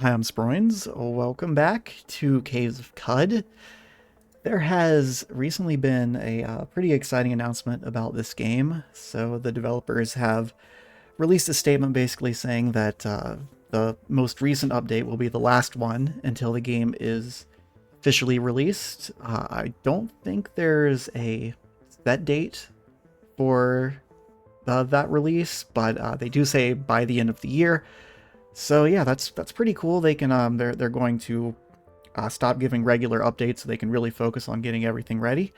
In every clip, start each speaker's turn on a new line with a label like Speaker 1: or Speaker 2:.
Speaker 1: Hi, I'm Sproins. Welcome back to Caves of Qud. There has recently been a pretty exciting announcement about this game. So the developers have released a statement basically saying that the most recent update will be the last one until the game is officially released. I don't think there's a set date for that release, but they do say by the end of the year. So yeah, that's pretty cool. They can they're going to stop giving regular updates so they can really focus on getting everything ready.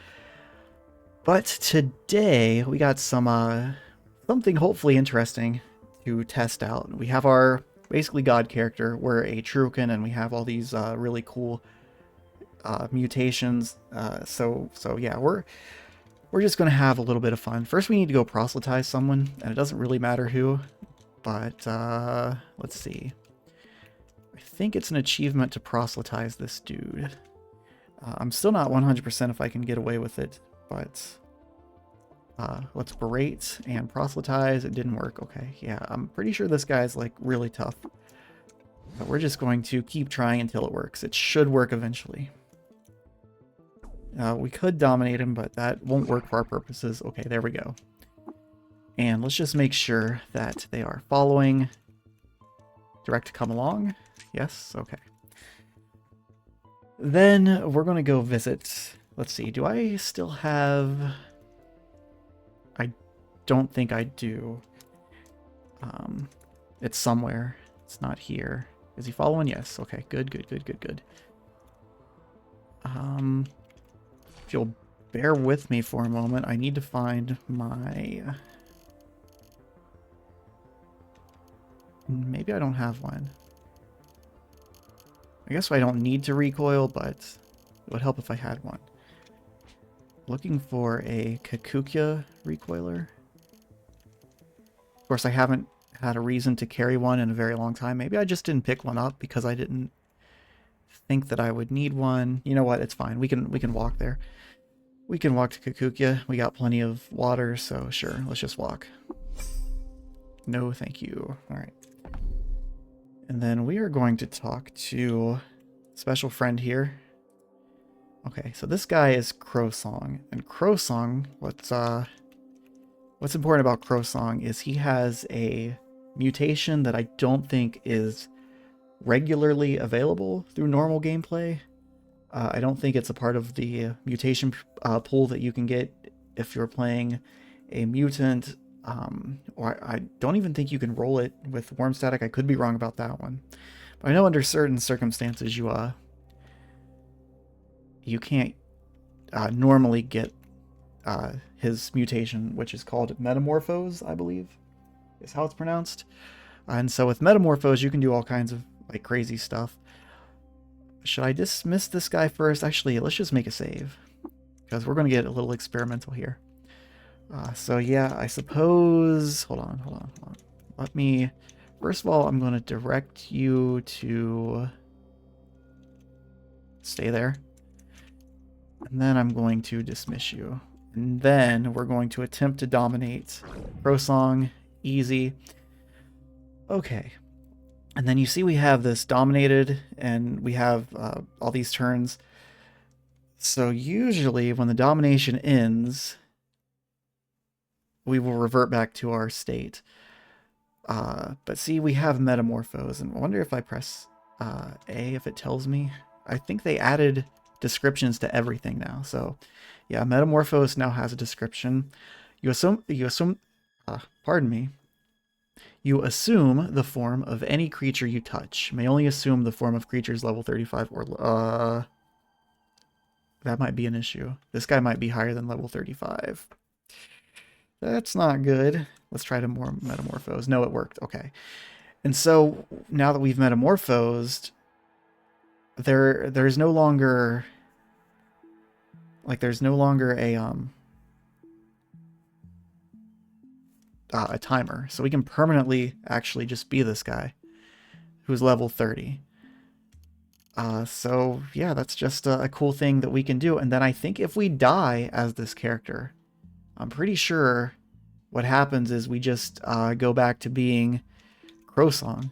Speaker 1: But today we got something hopefully interesting to test out. We have our basically god character. We're a Trukin, and we have all these really cool mutations. So yeah, we're just gonna have a little bit of fun. First, we need to go proselytize someone, and it doesn't really matter who. But let's see. I think it's an achievement to proselytize this dude. I'm still not 100% if I can get away with it, but let's berate and proselytize. It didn't work. Okay, yeah, I'm pretty sure this guy's like really tough. But we're just going to keep trying until it works. It should work eventually. We could dominate him, but that won't work for our purposes. Okay, there we go. And let's just make sure that they are following. Direct to come along. Yes, okay. Then we're going to go visit. Let's see, do I still have... I don't think I do. It's somewhere. It's not here. Is he following? Yes. Okay, good. If you'll bear with me for a moment, I need to find my... Maybe I don't have one. I guess I don't need to recoil, but it would help if I had one. Looking for a Kakukia recoiler. Of course, I haven't had a reason to carry one in a very long time. Maybe I just didn't pick one up because I didn't think that I would need one. You know what? It's fine. We can walk there. We can walk to Kakukia. We got plenty of water, so sure. Let's just walk. No, thank you. All right. And then we are going to talk to a special friend here. Okay, so this guy is Crowsong. And Crowsong, what's important about Crowsong is he has a mutation that I don't think is regularly available through normal gameplay. I don't think it's a part of the mutation pool that you can get if you're playing a mutant. Or I don't even think you can roll it with worm static. I could be wrong about that one. But I know under certain circumstances you can't normally get his mutation, which is called Metamorphose, I believe, is how it's pronounced. And so with Metamorphose, you can do all kinds of like crazy stuff. Should I dismiss this guy first? Actually, let's just make a save, because we're going to get a little experimental here. So yeah, I suppose... Hold on. Let me... First of all, I'm going to direct you to... Stay there. And then I'm going to dismiss you. And then we're going to attempt to dominate. Crowsong, easy. Okay. And then you see we have this dominated, and we have all these turns. So usually when the domination ends... we will revert back to our state. But see, we have Metamorphose, and I wonder if I press A, if it tells me. I think they added descriptions to everything now. So yeah, Metamorphose now has a description. You assume, pardon me. You assume the form of any creature you touch. May only assume the form of creatures level 35 or, that might be an issue. This guy might be higher than level 35. That's not good. Let's try to more metamorphose. No, it worked. Okay. And so now that we've metamorphosed, there's no longer a timer. So we can permanently actually just be this guy who's level 30. So yeah, that's just a cool thing that we can do. And then I think if we die as this character, I'm pretty sure what happens is we just go back to being Crowsong.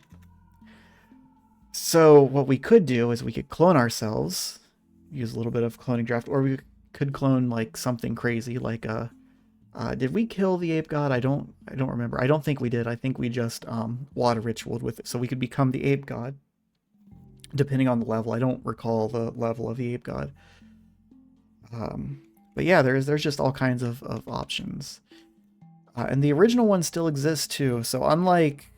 Speaker 1: So what we could do is we could clone ourselves, use a little bit of cloning draft, or we could clone like something crazy, like a. Did we kill the ape god? I don't remember. I don't think we did. I think we just water ritualed with it, so we could become the ape god, depending on the level. I don't recall the level of the ape god. But yeah, there's just all kinds of options, and the original one still exists too. So unlike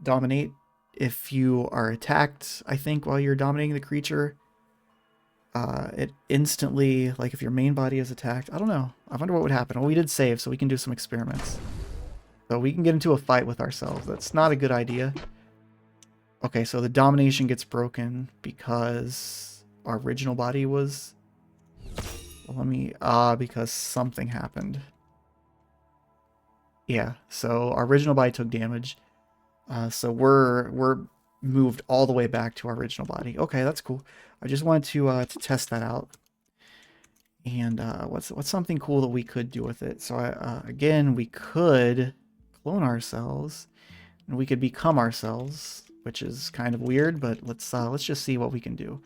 Speaker 1: Dominate, if you are attacked, I think while you're dominating the creature, it instantly, like if your main body is attacked, I don't know. I wonder what would happen. Well, we did save, so we can do some experiments. So we can get into a fight with ourselves. That's not a good idea. Okay, so the domination gets broken because our original body was... Well, let me... because something happened. Yeah, so our original body took damage. So we're moved all the way back to our original body. Okay, that's cool. I just wanted to test that out. And what's something cool that we could do with it? So again, we could clone ourselves, and we could become ourselves, which is kind of weird. But let's just see what we can do.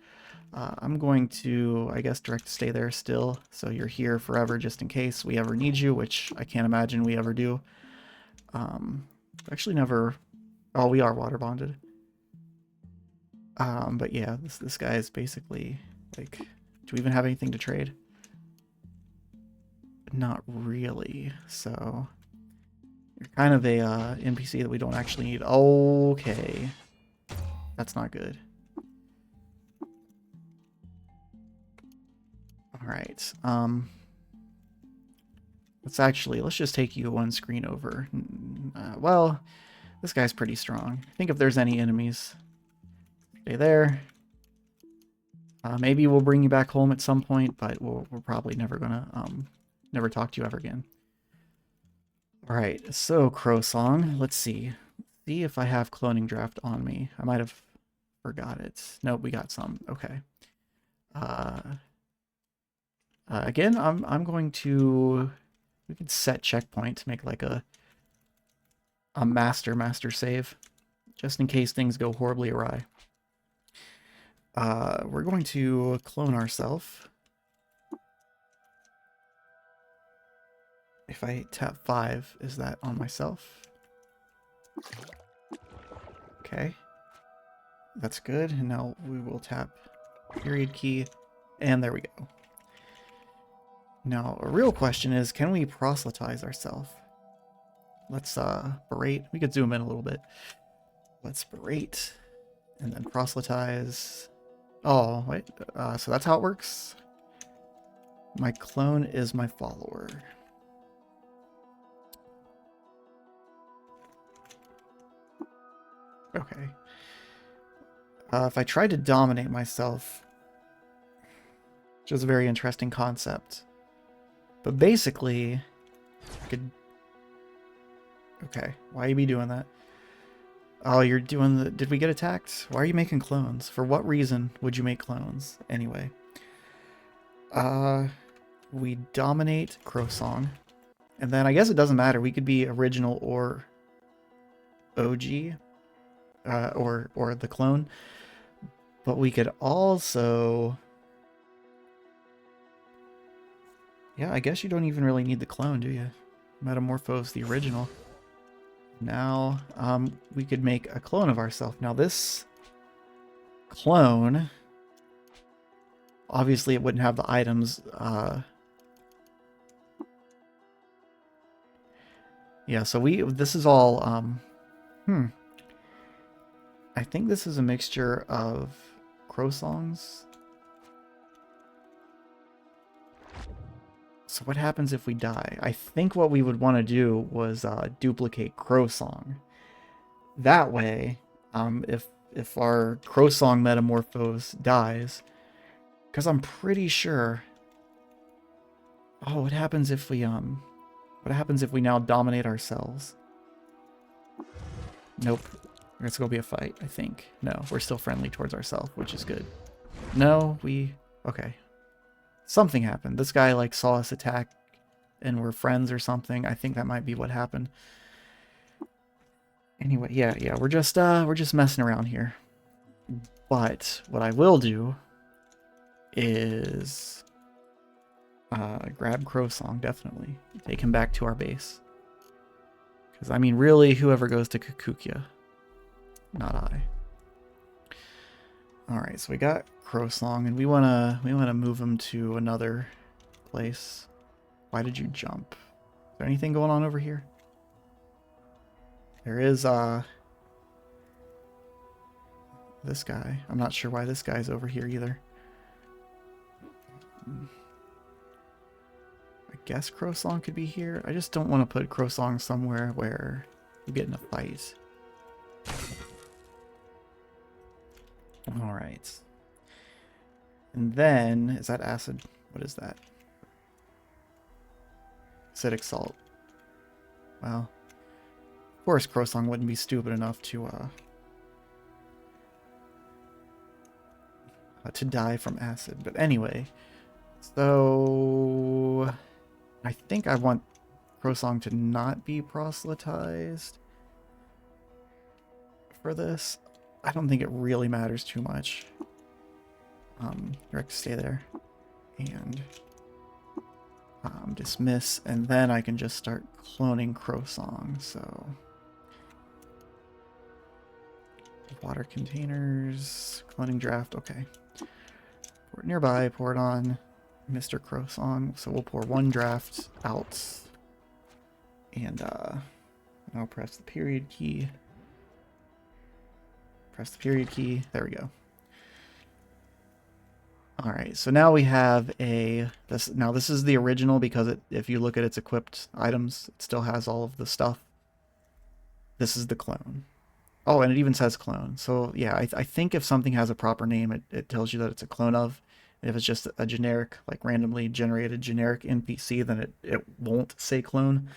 Speaker 1: I'm going to, I guess, direct to stay there still, so you're here forever, just in case we ever need you, which I can't imagine we ever do. Actually, never. Oh, we are water bonded. But yeah, this guy is basically like, do we even have anything to trade? Not really. So you're kind of a NPC that we don't actually need. Okay, that's not good. All right. Let's just take you one screen over. Well, this guy's pretty strong. I think if there's any enemies, stay there. Maybe we'll bring you back home at some point, but we're probably never gonna never talk to you ever again. All right, so Crowsong, let's see. See if I have Cloning Draught on me. I might have forgot it. Nope, we got some. Okay. Again, I'm going to... We could set checkpoint to make like a master save, just in case things go horribly awry. We're going to clone ourselves. If I tap 5, is that on myself? Okay. That's good. And now we will tap period key, and there we go. Now, a real question is, can we proselytize ourselves? Let's berate. We could zoom in a little bit. Let's berate, and then proselytize. Oh, wait. So that's how it works. My clone is my follower. Okay. If I tried to dominate myself, which is a very interesting concept, but basically, I could... Okay, why you be doing that? Oh, you're doing the... Did we get attacked? Why are you making clones? For what reason would you make clones? Anyway. We dominate Crowsong. And then I guess it doesn't matter. We could be original or OG. Or the clone. But we could also... Yeah, I guess you don't even really need the clone, do you? Metamorphose the original. Now, we could make a clone of ourselves. Now this clone, obviously it wouldn't have the items. Yeah, so this is all, I think this is a mixture of Crowsongs. So what happens if we die? I think what we would want to do was duplicate Crowsong. That way, if our Crowsong Metamorphose dies, because I'm pretty sure... Oh, what happens if we now dominate ourselves? Nope. It's gonna be a fight, I think. No, we're still friendly towards ourselves, which is good. No, okay. Something happened. This guy like saw us attack and we're friends or something. I think that might be what happened. Anyway, yeah, we're just messing around here. But what I will do is grab Crowsong, definitely. Take him back to our base. Because, I mean, really, whoever goes to Kakukia, not I. Alright, so we got Crowsong, and we wanna move him to another place. Why did you jump? Is there anything going on over here? There is, this guy. I'm not sure why this guy's over here either. I guess Crowsong could be here. I just don't want to put Crowsong somewhere where you get in a fight. Alright. And then, is that acid? What is that? Acidic salt. Well, of course Crowsong wouldn't be stupid enough to die from acid. But anyway, so I think I want Crowsong to not be proselytized for this. I don't think it really matters too much. Direct stay there. And dismiss, and then I can just start cloning Crowsong. So water containers, cloning draft, okay. Pour it nearby, pour it on Mr. Crowsong. So we'll pour one draft out. And I'll press the period key. Press the period key. There we go. Alright, so now we have now this is the original because if you look at its equipped items, it still has all of the stuff. This is the clone. Oh, and it even says clone. So yeah, I think if something has a proper name, it tells you that it's a clone of. And if it's just a generic, like randomly generated generic NPC, then it won't say clone.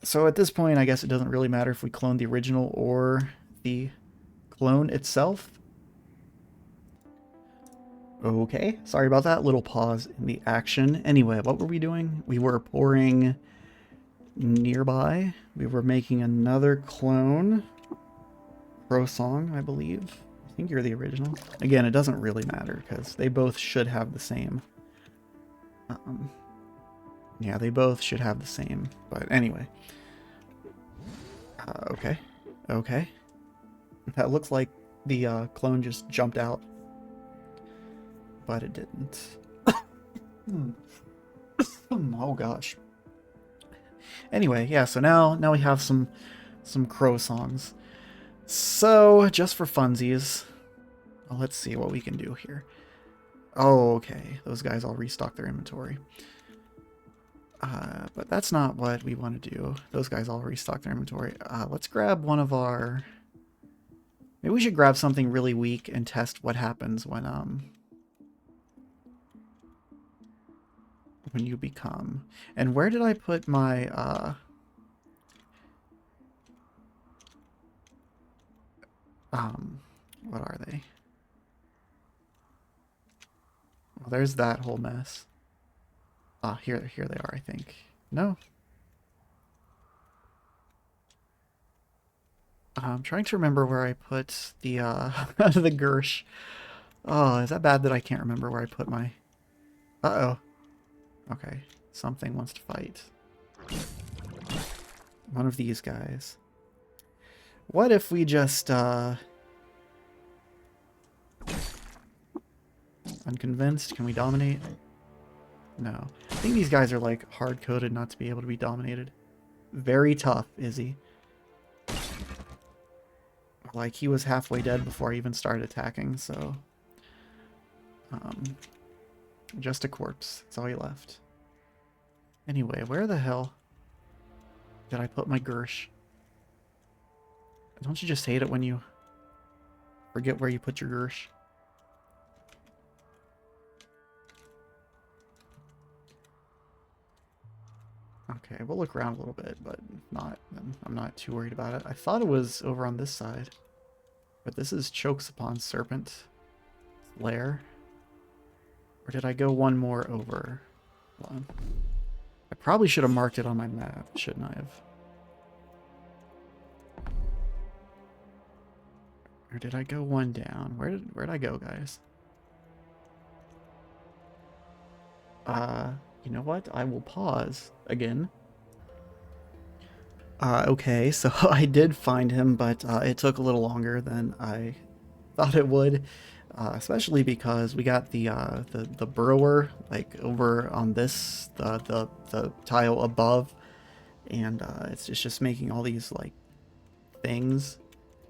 Speaker 1: So at this point, I guess it doesn't really matter if we clone the original or the clone itself. Okay, sorry about that little pause in the action. Anyway, what were we doing? We were pouring nearby. We were making another clone. Crowsong, I believe. I think you're the original. Again, it doesn't really matter because they both should have the same. Yeah, they both should have the same. But anyway. Okay. Okay. That looks like the clone just jumped out. But it didn't. Oh gosh. Anyway, yeah, so now we have some Crowsongs. So, just for funsies, well, let's see what we can do here. Oh, okay. Those guys all restock their inventory. But that's not what we want to do. Those guys all restock their inventory. Let's grab one of our... Maybe we should grab something really weak and test what happens when you become. And where did I put my what are they? Well, there's that whole mess. Here they are, I think. No. I'm trying to remember where I put the the Gersh. Oh, is that bad that I can't remember where I put my... Uh-oh. Okay, something wants to fight. One of these guys. What if we just, unconvinced? Can we dominate? No. I think these guys are, like, hard-coded not to be able to be dominated. Very tough, is he? Like, he was halfway dead before I even started attacking, so... just a corpse. That's all he left. Anyway, where the hell did I put my Gersh? Don't you just hate it when you forget where you put your Gersh? Okay, we'll look around a little bit, but I'm not too worried about it. I thought it was over on this side, but this is Chokes Upon Serpent Lair. Or did I go one more over? Hold on. I probably should have marked it on my map, shouldn't I have? Or did I go one down? Where'd I go, guys? You know what? I will pause again. Okay, so I did find him, but it took a little longer than I thought it would. Especially because we got the burrower like over on this the tile above, and it's just making all these like things.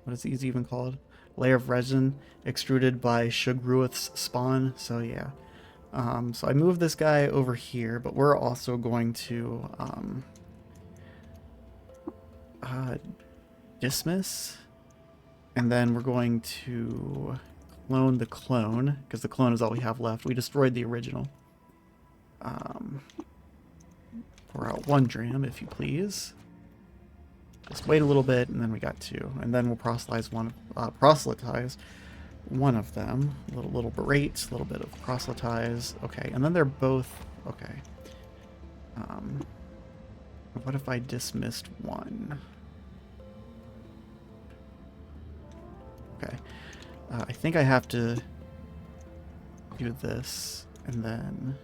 Speaker 1: What is these even called? Layer of resin extruded by Shugruith's spawn. So yeah. So I moved this guy over here, but we're also going to dismiss, and then we're going to clone the clone, because the clone is all we have left. We destroyed the original. Pour out 1 dram, if you please. Just wait a little bit, and then we got 2, and then we'll proselytize one of them. Little berate, a little bit of proselytize. Okay, and then they're both okay. What if I dismissed 1? Okay. I think I have to do this and then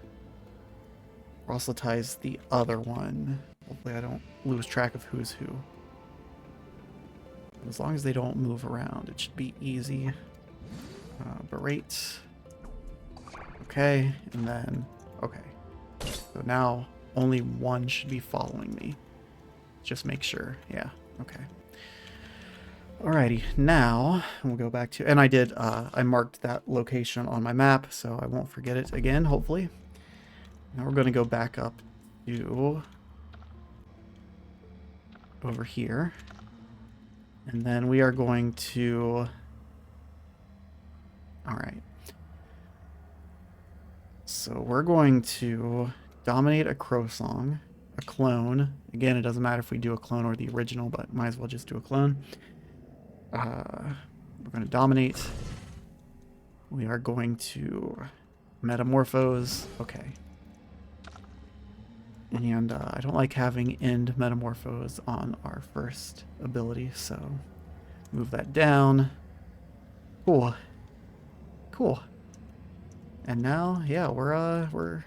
Speaker 1: proselytize the other one. Hopefully I don't lose track of who's who. As long as they don't move around, it should be easy. Berate. Okay, and then, okay. So now only 1 should be following me. Just make sure. Yeah, okay. Alrighty, now we'll go back to, and I marked that location on my map, so I won't forget it again, hopefully. Now we're going to go back up to over here. And then we are going to, alright. So we're going to dominate a Crowsong, a clone. Again, it doesn't matter if we do a clone or the original, but might as well just do a clone. We're going to dominate. We are going to metamorphose. Okay. And I don't like having end metamorphose on our first ability, so move that down. Cool. Cool. And now, yeah, we're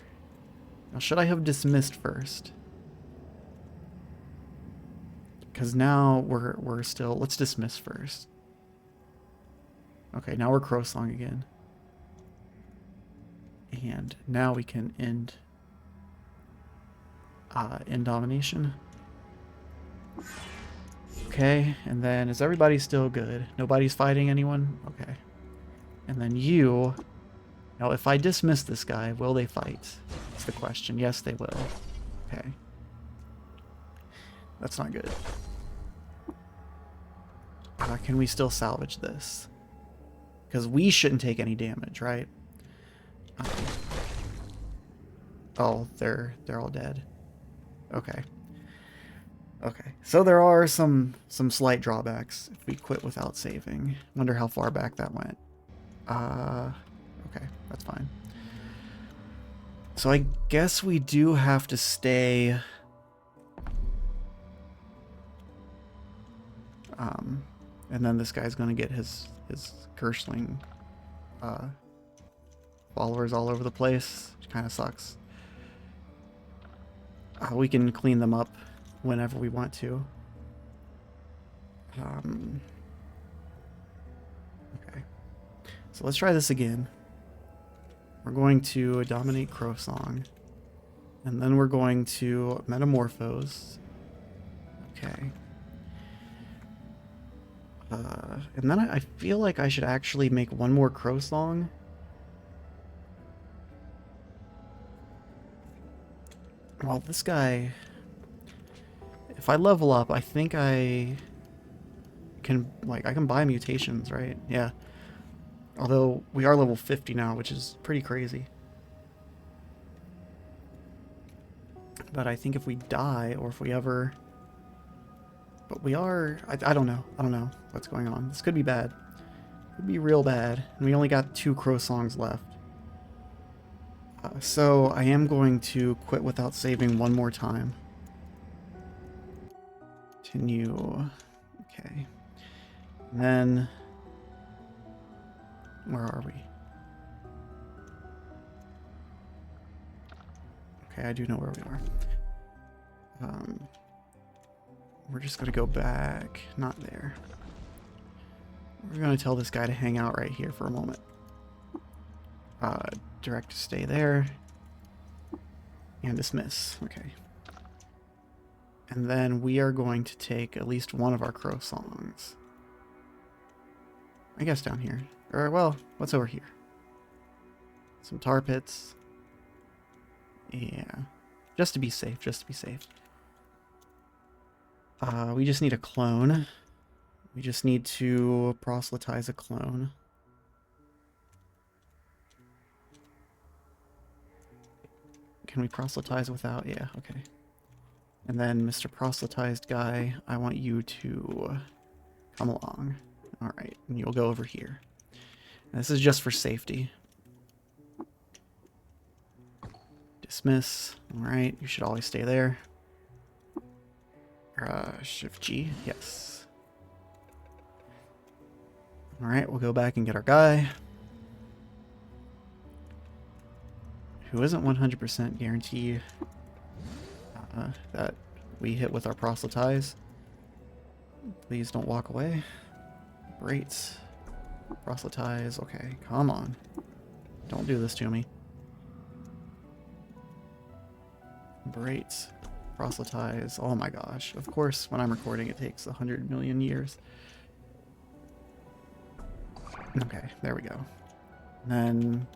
Speaker 1: now, should I have dismissed first? Because now we're still, let's dismiss first. Okay, now we're Crowsong again. And now we can end domination. Okay, and then is everybody still good? Nobody's fighting anyone? Okay. And then you, now if I dismiss this guy, will they fight? That's the question. Yes, they will. Okay. That's not good. Can we still salvage this? Because we shouldn't take any damage, right? Oh, they're all dead. Okay. Okay. So there are some slight drawbacks if we quit without saving. Wonder how far back that went. Okay, that's fine. So I guess we do have to stay. And then this guy's gonna get his Gershling followers all over the place, which kind of sucks. We can clean them up whenever we want to. Okay. So let's try this again. We're going to dominate Crowsong. And then we're going to metamorphose. Okay. And then I feel like I should actually make one more Crowsong. Well, this guy, if I level up, I think I can, like, I can buy mutations, right? Yeah. Although we are level 50 now, which is pretty crazy. But I think if we die, or if we ever... But we are... I don't know. I don't know what's going on. This could be bad. Could be real bad. And we only got 2 Crowsongs left. So I am going to quit without saving one more time. Continue. Okay. And then Where are we? Okay, I do know where we are. We're just gonna go back. Not there. We're gonna tell this guy to hang out right here for a moment. Direct to stay there. And dismiss. Okay. And then we are going to take at least one of our Crowsongs. I guess down here. Or, well, what's over here? Some tar pits. Yeah. Just to be safe, just to be safe. We just need a clone. We just need to proselytize a clone. Can we proselytize without? Yeah, okay. And then, Mr. Proselytized guy, I want you to come along. Alright, and you'll go over here. And this is just for safety. Dismiss. Alright, you should always stay there. Shift G, yes. Alright, we'll go back and get our guy. Who isn't 100% guaranteed that we hit with our proselytize. Please don't walk away. Great. Proselytize. Okay, come on. Don't do this to me. Great. Proselytize. Oh my gosh. Of course, when I'm recording, it takes 100 million years. Okay, there we go. And then...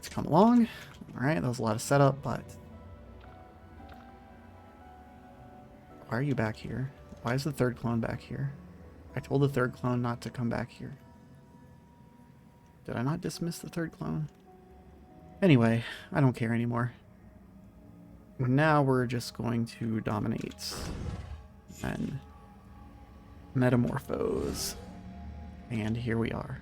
Speaker 1: to come along. Alright, that was a lot of setup, but... Why are you back here? Why is the third clone back here? I told the third clone not to come back here. Did I not dismiss the third clone? Anyway, I don't care anymore. Now we're just going to dominate and metamorphose. And here we are.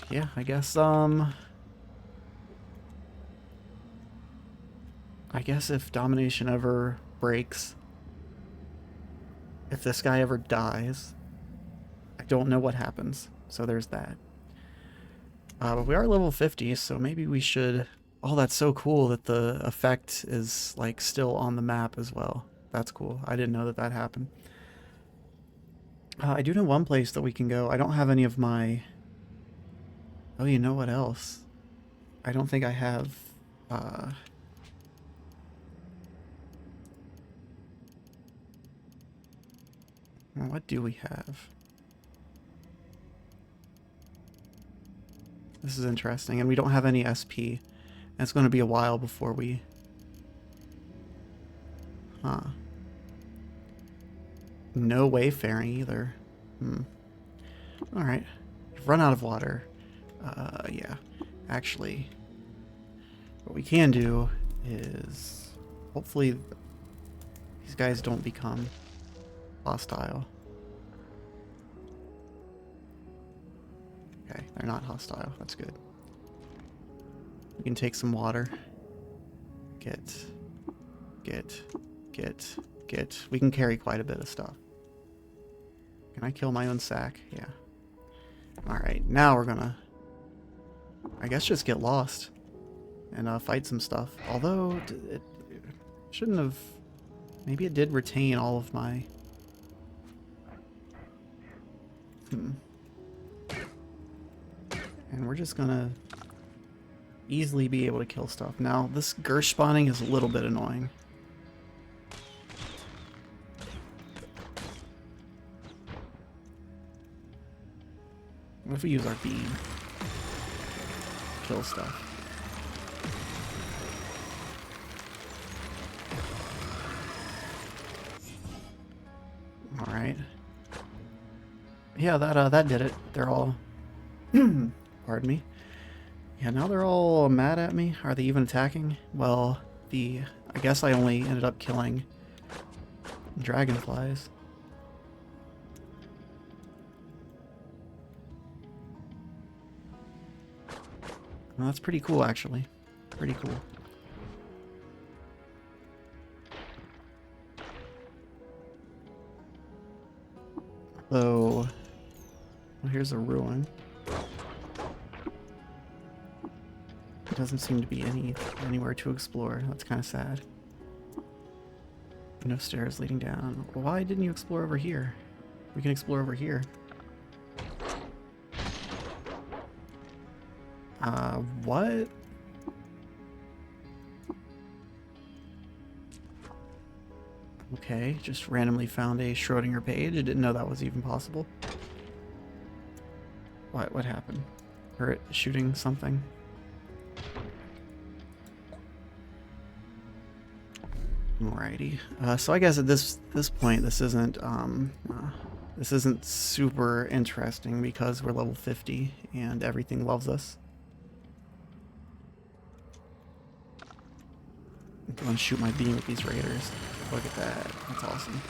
Speaker 1: Yeah, I guess if domination ever breaks, if this guy ever dies, I don't know what happens. So there's that. But we are level 50, so maybe we should... Oh, that's so cool that the effect is, like, still on the map as well. That's cool. I didn't know that that happened. I do know one place that we can go. I don't have any of my... Oh, you know what else? I don't think I have... Well, what do we have? This is interesting, and we don't have any SP. And it's going to be a while before we... Huh. No wayfaring either. Alright. We've run out of water. Yeah. Actually, what we can do is... Hopefully these guys don't become hostile. Okay, they're not hostile. That's good. We can take some water. Get. We can carry quite a bit of stuff. Can I kill my own sack? Yeah. Alright, now we're gonna... I guess just get lost. And fight some stuff. Although, it shouldn't have... Maybe it did retain all of my... And we're just gonna easily be able to kill stuff. Now, this Gersh spawning is a little bit annoying. What if we use our beam? Kill stuff. Alright. Yeah, that did it. They're all... Pardon me. Yeah, now they're all mad at me. Are they even attacking? Well, I guess I only ended up killing dragonflies. Well, that's pretty cool, actually. Pretty cool. So, well, here's a ruin. It doesn't seem to be anywhere to explore. That's kind of sad. No stairs leading down. Why didn't you explore over here? We can explore over here. What? Okay, just randomly found a Schrodinger page. I didn't know that was even possible. What happened? Heard it shooting something? Alrighty. So I guess at this point, this isn't super interesting because we're level 50 and everything loves us. I'm going to shoot my beam at these raiders. Look at that. That's awesome.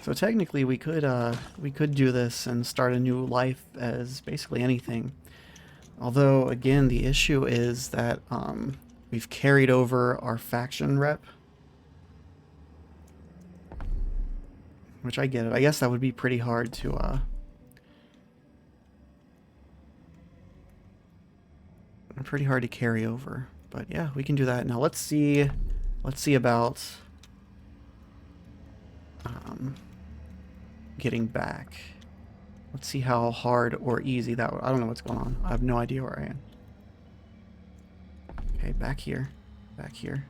Speaker 1: So technically we could do this and start a new life as basically anything. Although again the issue is that we've carried over our faction rep. Which I get it. I guess that would be pretty hard to carry over. But yeah, we can do that. Now let's see about getting back. Let's see how hard or easy that would. I don't know what's going on. I have no idea where I am. Okay, back here. Back here.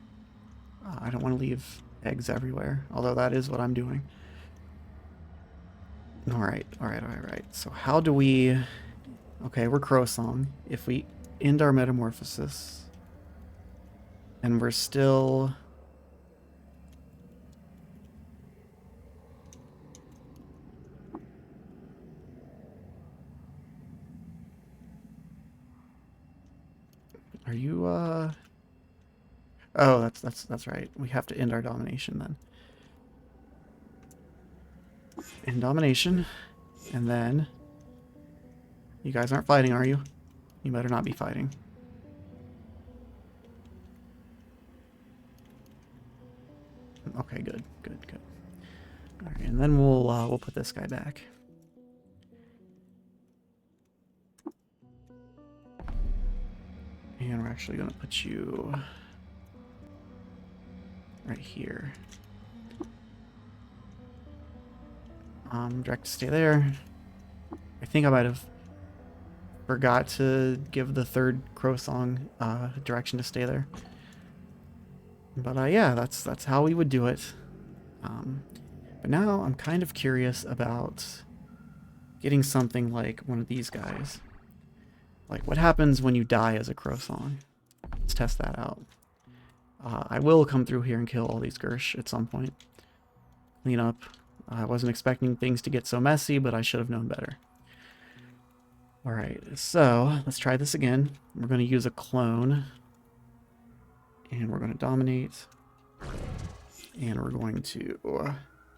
Speaker 1: I don't want to leave eggs everywhere, although that is what I'm doing. Alright. So how do we... Okay, we're Crowsong. If we end our metamorphosis, and we're still... Are you, Oh, that's right. We have to end our domination then. End domination. And then... You guys aren't fighting, are you? You better not be fighting. Okay, good. Alright, and then we'll put this guy back. And we're actually going to put you right here. Direct to stay there. I think I might have forgot to give the third Crowsong direction to stay there. But yeah, that's how we would do it. But now I'm kind of curious about getting something like one of these guys. Like, what happens when you die as a Crowsong? Let's test that out. I will come through here and kill all these Gersh at some point. Clean up. I wasn't expecting things to get so messy, but I should have known better. Alright, so let's try this again. We're going to use a clone. And we're going to dominate. And we're going to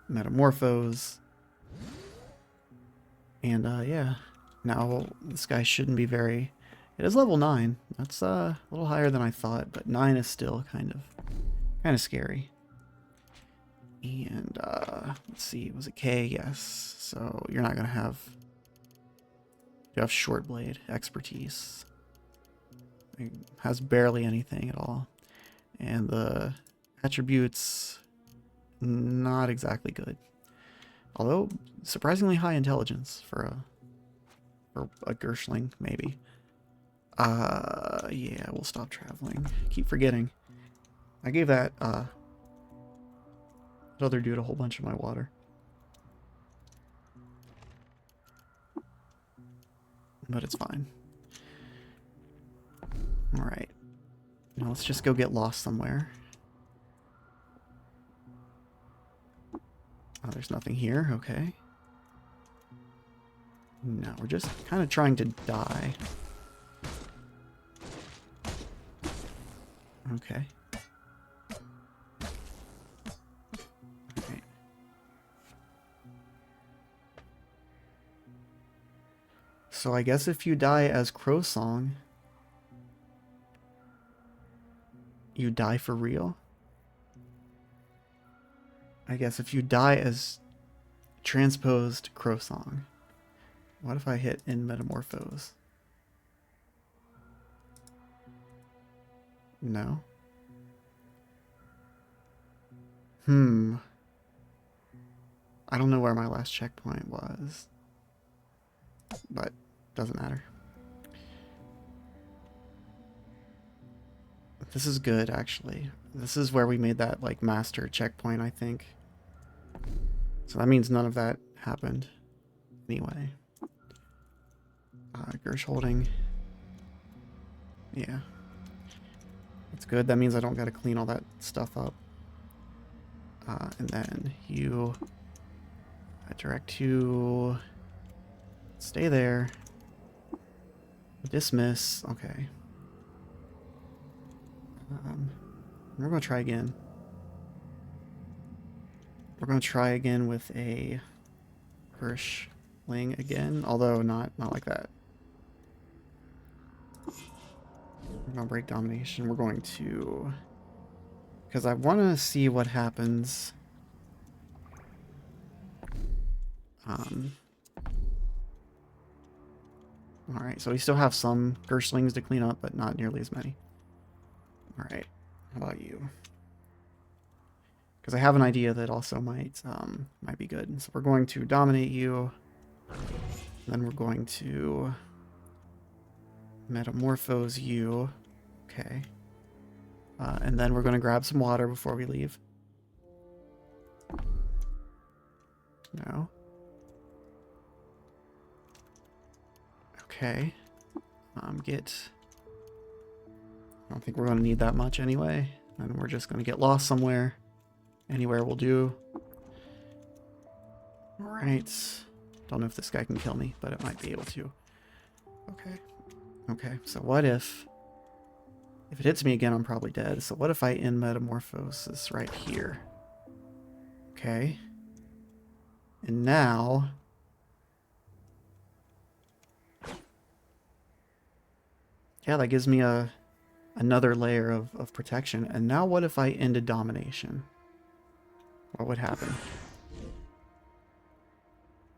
Speaker 1: metamorphose. And yeah, now this guy shouldn't be very... It is level 9. That's a little higher than I thought, but 9 is still kind of scary. And let's see, was it K? Yes. So you're not going to have... You have short blade expertise. It has barely anything at all. And the attributes, not exactly good. Although, surprisingly high intelligence for a Gershling, maybe. Yeah, we'll stop traveling. Keep forgetting. I gave that other dude a whole bunch of my water. But it's fine. Alright. Now let's just go get lost somewhere. Oh, there's nothing here. Okay. No, we're just kind of trying to die. Okay. Alright. So I guess if you die as Crowsong, You die for real? I guess if you die as transposed Crowsong. What if I hit in Metamorphose? No. I don't know where my last checkpoint was, but doesn't matter. This is good, actually. This is where we made that, like, master checkpoint, I think. So that means none of that happened. Anyway. Gersh holding. Yeah. That's good. That means I don't gotta clean all that stuff up. And then you... direct to... Stay there. Dismiss. Okay. We're going to try again. We're going to try again with a Hirschling again, although not like that. We're going to break domination. We're going to... Because I want to see what happens. Alright, so we still have some Gershlings to clean up, but not nearly as many. Alright, how about you? Because I have an idea that also might be good. So we're going to dominate you. Then we're going to metamorphose you. Okay. And then we're going to grab some water before we leave. No. Okay. I don't think we're going to need that much anyway. And we're just going to get lost somewhere. Anywhere will do. Alright. Don't know if this guy can kill me, but it might be able to. Okay. Okay, so what if... If it hits me again, I'm probably dead. So what if I end Metamorphosis right here? Okay. And now... Yeah, that gives me another layer of protection. And now what if I ended domination? What would happen?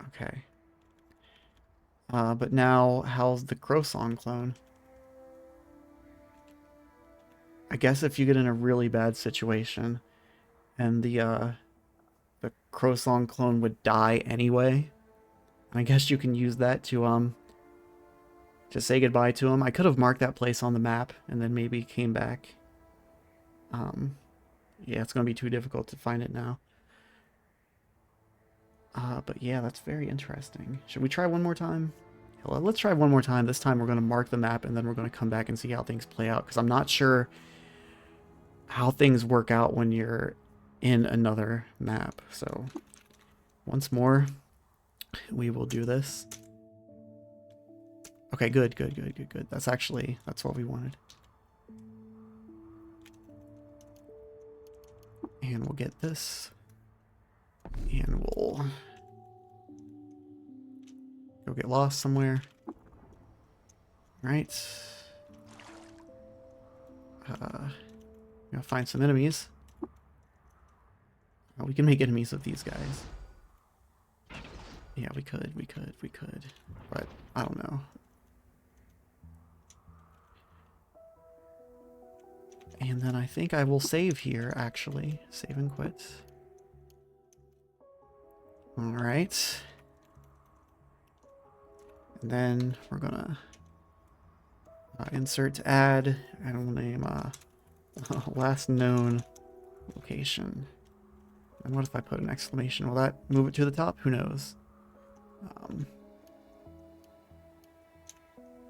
Speaker 1: Okay. But now, how's the Crowsong clone? I guess if you get in a really bad situation and the Crowsong clone would die anyway, I guess you can use that to say goodbye to him. I could have marked that place on the map and then maybe came back. Yeah, it's going to be too difficult to find it now. But yeah, that's very interesting. Should we try one more time? Well, let's try one more time. This time we're going to mark the map and then we're going to come back and see how things play out. Because I'm not sure how things work out when you're in another map. So once more, we will do this. Okay, good. That's what we wanted. And we'll get this. And we'll go get lost somewhere. Right. Gotta find some enemies. We can make enemies of these guys. Yeah, we could. But I don't know. And then I think I will save here, actually. Save and quit. Alright. And then we're gonna insert to add, and we'll name last known location. And what if I put an exclamation? Will that move it to the top? Who knows?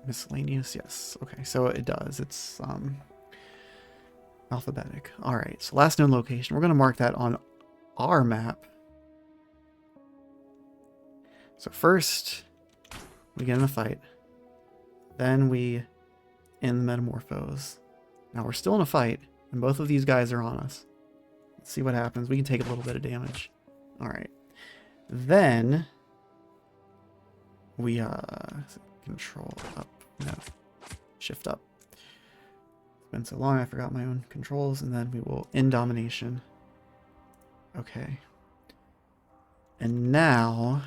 Speaker 1: Miscellaneous, yes. Okay, so it does. It's alphabetic. Alright, so last known location. We're going to mark that on our map. So first, we get in a fight. Then we end the Metamorphose. Now we're still in a fight, and both of these guys are on us. Let's see what happens. We can take a little bit of damage. Alright. Then we control up. No. Shift up. It's been so long, I forgot my own controls, and then we will end domination. Okay. And now,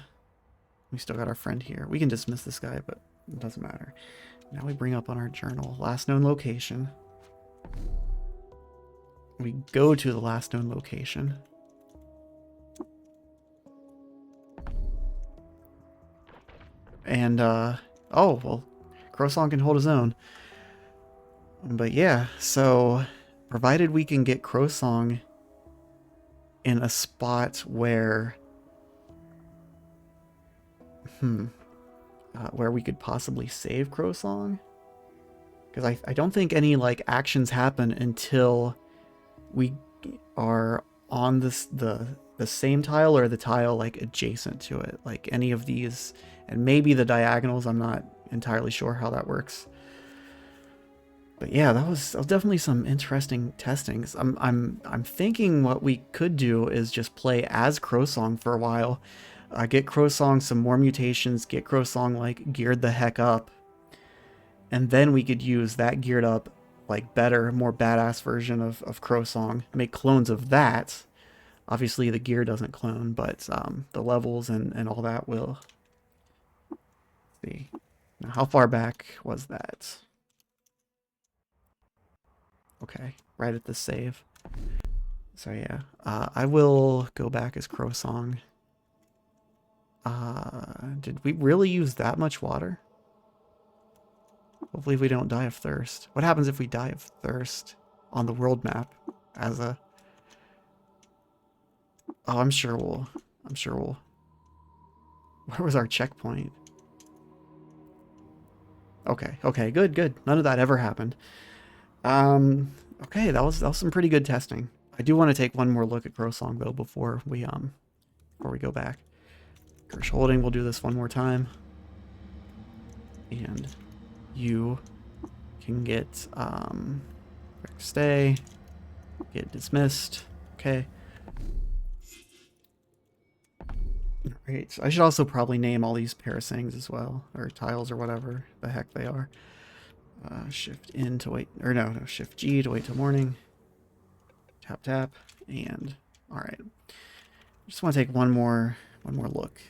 Speaker 1: we still got our friend here. We can dismiss this guy, but it doesn't matter. Now we bring up on our journal, last known location. We go to the last known location. And, oh, well, Crowsong can hold his own. But yeah, so provided we can get Crowsong in a spot where where we could possibly save Crowsong, because I don't think any like actions happen until we are on the same tile or the tile like adjacent to it, like any of these, and maybe the diagonals. I'm not entirely sure how that works. But yeah, that was definitely some interesting testings. I'm thinking what we could do is just play as Crowsong for a while, get Crowsong some more mutations, get Crowsong like geared the heck up, and then we could use that geared up, like better, more badass version of Crowsong, make clones of that. Obviously the gear doesn't clone, but the levels and all that will. Let's see. Now, how far back was that? Okay, right at the save. So yeah, I will go back as Crowsong. Did we really use that much water? Hopefully we don't die of thirst. What happens if we die of thirst on the world map as a... Oh, I'm sure we'll... Where was our checkpoint? Okay, good. None of that ever happened. Okay, that was some pretty good testing. I do want to take one more look at Crowsong though before we go back. Gersh holding, we'll do this one more time. And you can get stay, get dismissed. Okay. Alright, so I should also probably name all these parasangs as well, or tiles or whatever the heck they are. Shift in to wait, or no, Shift G to wait till morning. Tap, and alright. Just want to take one more look.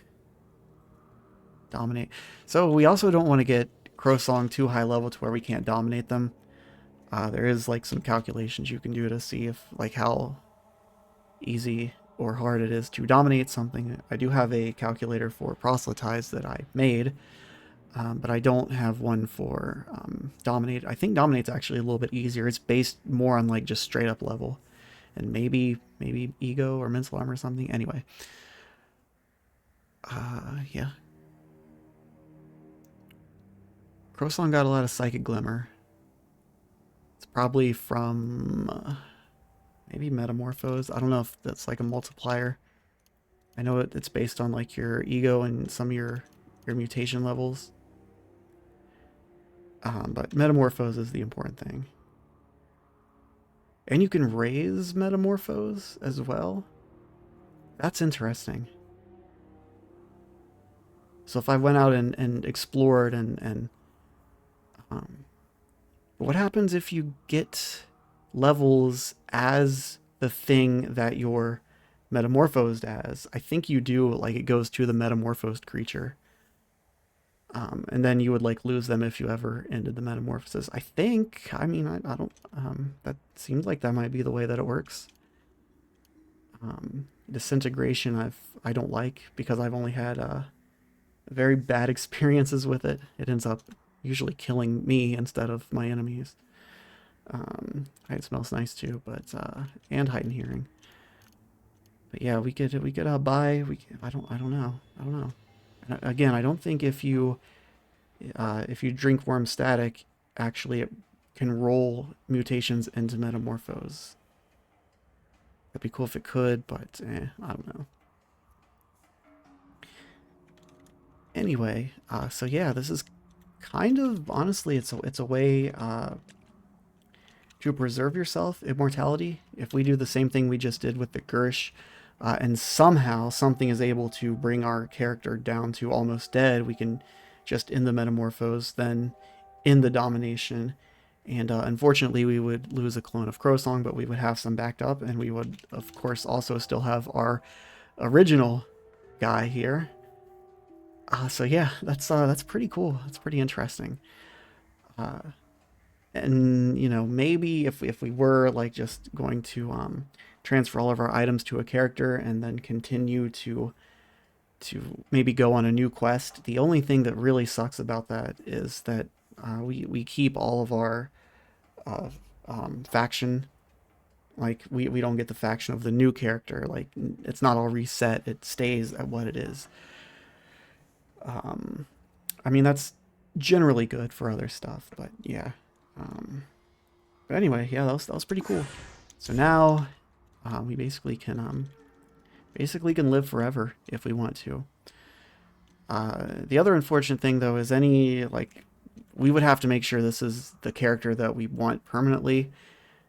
Speaker 1: Dominate. So we also don't want to get Crowsong too high level to where we can't dominate them. There is like some calculations you can do to see if like how easy or hard it is to dominate something. I do have a calculator for proselytize that I made, but I don't have one for dominate. I think dominate's actually a little bit easier. It's based more on like just straight up level, and maybe ego or mental armor or something. Anyway, yeah. Crowsong got a lot of psychic glimmer. It's probably from maybe Metamorphose. I don't know if that's like a multiplier. I know it's based on like your ego and some of your mutation levels. But Metamorphose is the important thing. And you can raise Metamorphose as well. That's interesting. So if I went out and explored and what happens if you get levels as the thing that you're metamorphosed as? I think you do, like it goes to the metamorphosed creature. And then you would like lose them if you ever ended the metamorphosis. I think, I mean, I don't, that seems like that might be the way that it works. Disintegration I don't like because I've only had very bad experiences with it. It ends up usually killing me instead of my enemies. Hide smells nice too, but and hide and hearing. But yeah, we could buy. I don't know. Again, I don't think if you drink worm static, actually it can roll mutations into metamorphose. That'd be cool if it could, but I don't know. Anyway, so yeah, this is kind of, honestly, it's a way to preserve yourself, immortality. If we do the same thing we just did with the Gersh, and somehow something is able to bring our character down to almost dead, we can just end the metamorphose, then end the domination, And unfortunately, we would lose a clone of Crowsong, but we would have some backed up, and we would, of course, also still have our original guy here. So yeah, that's pretty cool. That's pretty interesting. And you know, maybe if we were like just going to transfer all of our items to a character and then continue to maybe go on a new quest. The only thing that really sucks about that is that we keep all of our faction. Like we don't get the faction of the new character. Like it's not all reset. It stays at what it is. I mean that's generally good for other stuff, but yeah. But anyway, yeah, that was pretty cool. So now we basically can live forever if we want to. The other unfortunate thing though is we would have to make sure this is the character that we want permanently,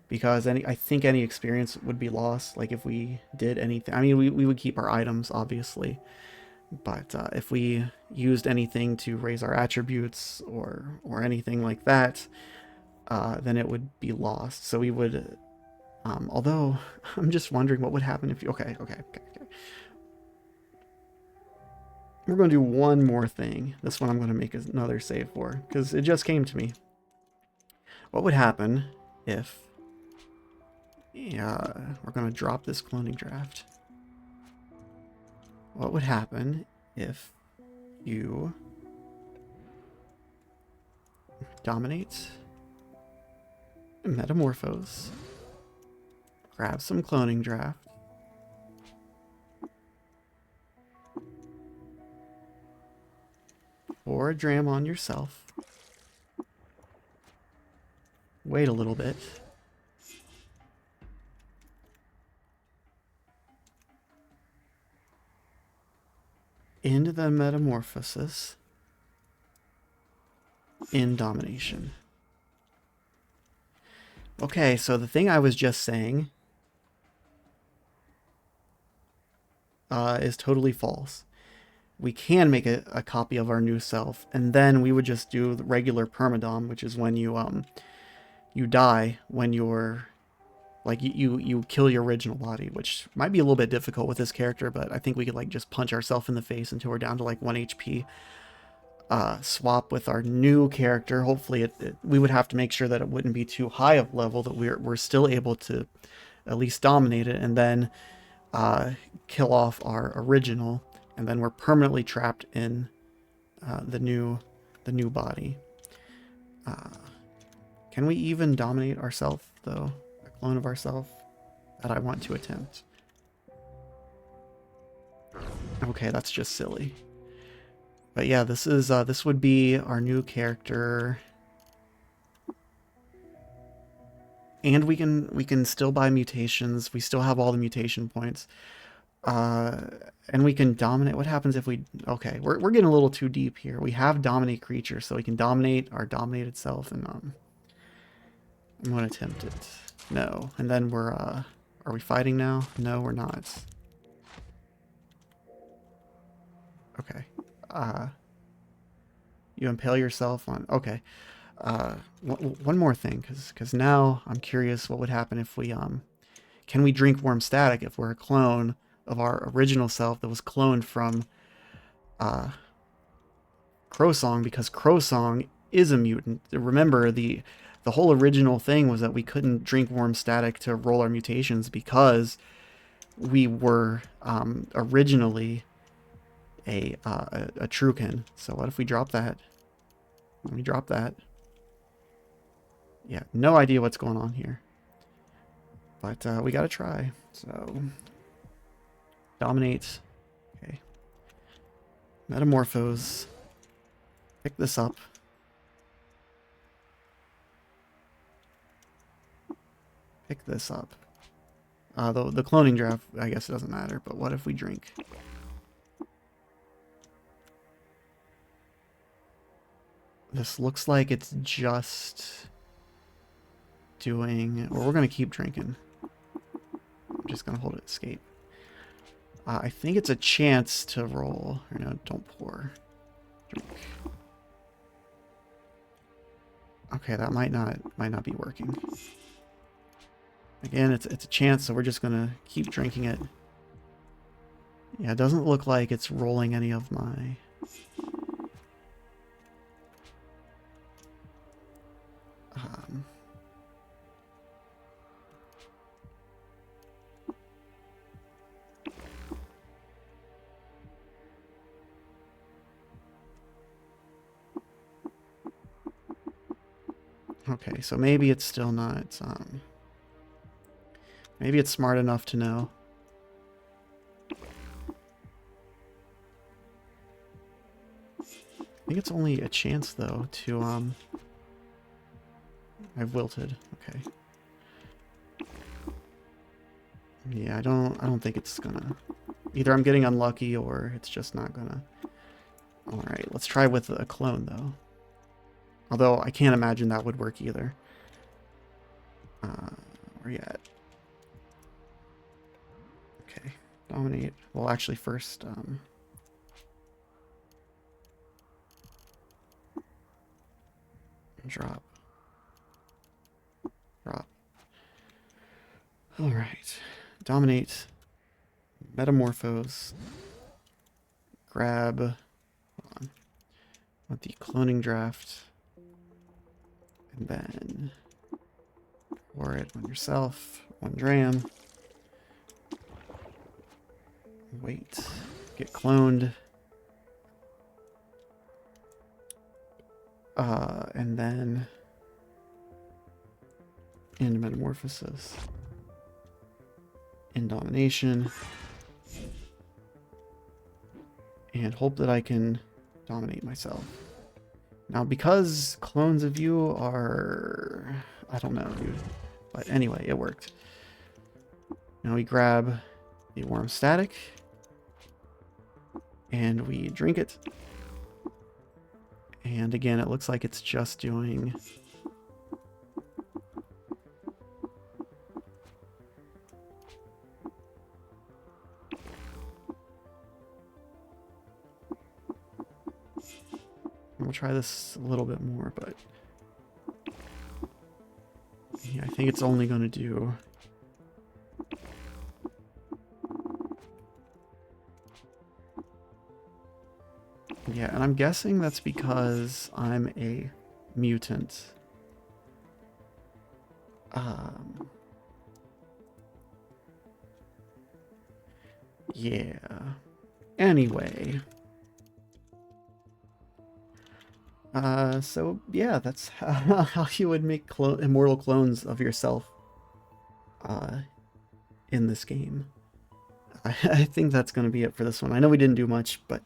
Speaker 1: because I think any experience would be lost. Like if we did anything, I mean, we would keep our items obviously, but if we used anything to raise our attributes or anything like that, then it would be lost. So we would, although I'm just wondering what would happen if you, okay. We're going to do one more thing. This one I'm going to make another save for, because it just came to me. What would happen if... Yeah, we're going to drop this cloning draft. What would happen if you dominate, metamorphose, grab some cloning draft, pour a dram on yourself, wait a little bit, into the metamorphosis, in domination. Okay, so the thing I was just saying is totally false. We can make a copy of our new self, and then we would just do the regular permadom, which is when you die when you're like you kill your original body, which might be a little bit difficult with this character, but I think we could like just punch ourselves in the face until we're down to like 1 HP. Swap with our new character. Hopefully we would have to make sure that it wouldn't be too high of level, that we're still able to at least dominate it, and then kill off our original, and then we're permanently trapped in the new body. Can we even dominate ourselves though? A clone of ourselves that I want to attempt. Okay, that's just silly. But yeah, this would be our new character. And we can still buy mutations. We still have all the mutation points. And we can dominate. What happens if we... Okay, we're getting a little too deep here. We have dominate creature, so we can dominate our dominated self, and I'm going to attempt it. No. And then we're... Are we fighting now? No, we're not. Okay. You impale yourself on... Okay. One more thing, because now I'm curious what would happen if we... Can we drink warm static if we're a clone of our original self that was cloned from Crowsong, because Crowsong is a mutant. Remember, the whole original thing was that we couldn't drink warm static to roll our mutations because we were originally a Trukin. So what if we drop that? Let me drop that. Yeah, no idea what's going on here. But we gotta try. So dominate. Okay. Metamorphose. Pick this up. Pick this up. The cloning draft, I guess it doesn't matter, but what if we drink? This looks like it's just doing... Or we're going to keep drinking. I'm just going to hold it escape. I think it's a chance to roll. Or no, don't pour. Drink. Okay, that might not be working. Again, it's a chance, so we're just gonna keep drinking it. Yeah, it doesn't look like it's rolling any of my... Okay, so maybe it's still not... maybe it's smart enough to know. I think it's only a chance, though, to... I've wilted. Okay. Yeah, I don't think it's gonna... Either I'm getting unlucky or it's just not gonna... Alright, let's try with a clone, though. Although, I can't imagine that would work either. Where you at? Okay, dominate. Well, actually, first, drop. Drop. Alright. Dominate. Metamorphose. Grab. Hold on. With the cloning draft. And then pour it on yourself. 1 dram. Wait. Get cloned. And then end Metamorphosis. End Domination. And hope that I can dominate myself. Now, because clones of you are... I don't know, dude. But anyway, it worked. Now we grab the warm static. And we drink it. And again, it looks like it's just doing... We'll try this a little bit more, but... Yeah, I think it's only going to do... Yeah, and I'm guessing that's because I'm a mutant. Yeah. Anyway. So yeah, that's how you would make immortal clones of yourself in this game. I think that's going to be it for this one. I know we didn't do much, but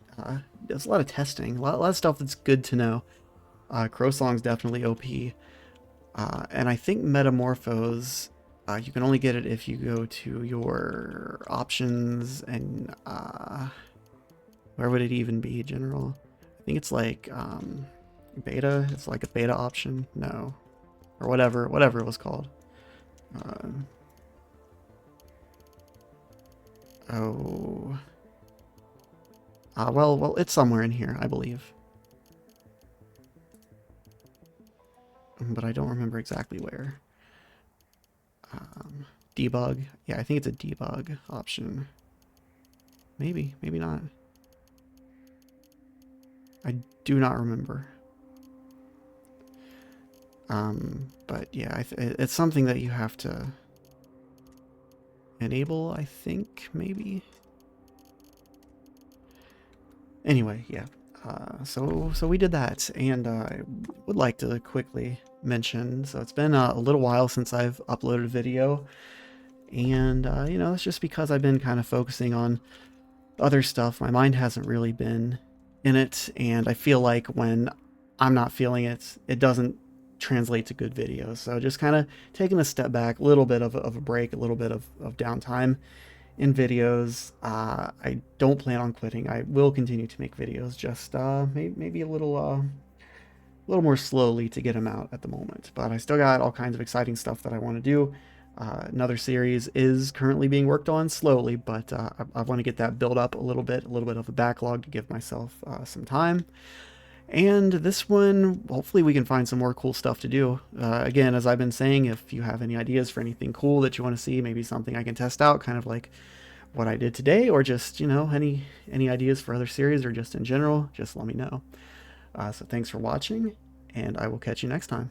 Speaker 1: there's a lot of testing, a lot of stuff that's good to know. Crowsong's definitely OP. And I think Metamorphose, you can only get it if you go to your options and where would it even be, general? I think it's like beta. It's like a beta option. No, or whatever it was called. Well, it's somewhere in here, I believe. But I don't remember exactly where. Debug. Yeah, I think it's a debug option. Maybe not. I do not remember. But yeah, it's something that you have to enable, I think, maybe. Anyway, yeah. So we did that, and I would like to quickly mention, so it's been a little while since I've uploaded a video, and you know, it's just because I've been kind of focusing on other stuff. My mind hasn't really been in it, and I feel like when I'm not feeling it, it doesn't translate to good videos. So just kind of taking a step back, a little bit of a break, a little bit of downtime in videos. I don't plan on quitting. I will continue to make videos, just maybe a little more slowly to get them out at the moment. But I still got all kinds of exciting stuff that I want to do. Another series is currently being worked on slowly, but I want to get that built up a little bit of a backlog to give myself some time. And this one, hopefully we can find some more cool stuff to do. Again, as I've been saying, if you have any ideas for anything cool that you want to see, maybe something I can test out, kind of like what I did today, or just, any ideas for other series or just in general, just let me know. So thanks for watching, and I will catch you next time.